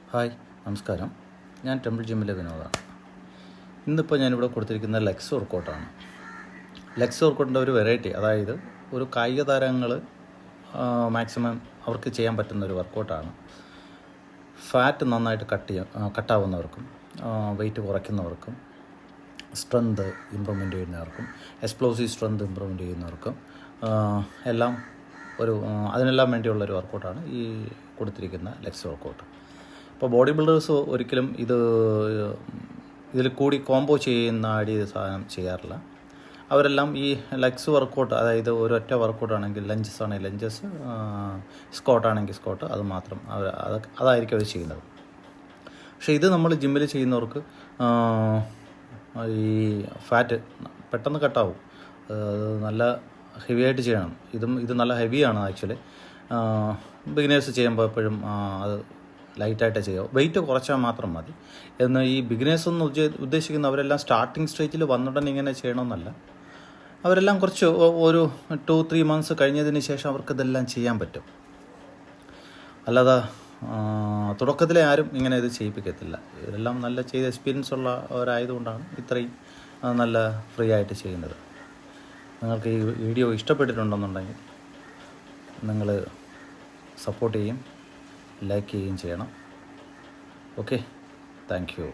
Hi, നമസ്കാരം. ഞാൻ temple ജിമ്മിലെ വിനോദാണ്. ഇന്നിപ്പോൾ ഞാനിവിടെ കൊടുത്തിരിക്കുന്ന ലെഗ്സ് വർക്കൗട്ടാണ്. ലെഗ്സ് വർക്കൗട്ടിൻ്റെ ഒരു വെറൈറ്റി, അതായത് ഒരു കായിക താരങ്ങൾ മാക്സിമം അവർക്ക് ചെയ്യാൻ പറ്റുന്ന ഒരു വർക്കൗട്ടാണ്. ഫാറ്റ് നന്നായിട്ട് കട്ടാവുന്നവർക്കും വെയിറ്റ് കുറയ്ക്കുന്നവർക്കും സ്ട്രെങ്ത് ഇമ്പ്രൂവ്മെൻറ്റ് ചെയ്യുന്നവർക്കും എക്സ്പ്ലോസീവ് സ്ട്രെങ്ത് ഇമ്പ്രൂവ്മെൻറ്റ് ചെയ്യുന്നവർക്കും എല്ലാം അതിനെല്ലാം വേണ്ടിയുള്ളൊരു വർക്കൗട്ടാണ് ഈ കൊടുത്തിരിക്കുന്ന ലെഗ്സ് വർക്കൗട്ട്. ഇപ്പോൾ ബോഡി ബിൽഡേഴ്സ് ഒരിക്കലും ഇതിൽ കൂടി കോംബോ ചെയ്യുന്ന സാധനം ചെയ്യാറില്ല. അവരെല്ലാം ഈ ലെഗ്സ് വർക്കൗട്ട്, അതായത് ഒരൊറ്റ വർക്കൗട്ടാണെങ്കിൽ ലഞ്ചസ് ആണെങ്കിൽ ലഞ്ചസ്, സ്ക്വാട്ട് ആണെങ്കിൽ സ്ക്വാട്ട്, അത് മാത്രം അതായിരിക്കും അവർ ചെയ്യുന്നത്. പക്ഷേ ഇത് നമ്മൾ ജിമ്മിൽ ചെയ്യുന്നവർക്ക് ഈ ഫാറ്റ് പെട്ടെന്ന് കട്ടാവും. നല്ല ഹെവി ആയിട്ട് ചെയ്യണം. ഇത് നല്ല ഹെവിയാണ് ആക്ച്വലി. ബിഗിനേഴ്സ് ചെയ്യുമ്പോൾ എപ്പോഴും അത് ലൈറ്റായിട്ട് ചെയ്യുക, വെയിറ്റ് കുറച്ചാൽ മാത്രം മതി. എന്നാൽ ഈ ബിഗിനേഴ്സ് എന്ന് ഉദ്ദേശിക്കുന്നവരെല്ലാം സ്റ്റാർട്ടിങ് സ്റ്റേജിൽ വന്നിട്ടുണ്ടെങ്കിൽ ഇങ്ങനെ ചെയ്യണമെന്നല്ല. അവരെല്ലാം കുറച്ച് ഒരു 2-3 months കഴിഞ്ഞതിന് ശേഷം അവർക്കിതെല്ലാം ചെയ്യാൻ പറ്റും. അല്ലാതെ തുടക്കത്തിലെ ആരും ഇങ്ങനെ ഇത് ചെയ്യിപ്പിക്കത്തില്ല. ഇവരെല്ലാം നല്ല ചെയ്ത എക്സ്പീരിയൻസ് ഉള്ളവരായതുകൊണ്ടാണ് ഇത്രയും നല്ല ഫ്രീ ആയിട്ട് ചെയ്യുന്നത്. നിങ്ങൾക്ക് ഈ വീഡിയോ ഇഷ്ടപ്പെട്ടിട്ടുണ്ടെന്നുണ്ടെങ്കിൽ നിങ്ങൾ സപ്പോർട്ട് ചെയ്യും, ലൈക്ക് ചെയ്യുകയും ചെയ്യണം. Okay, thank you.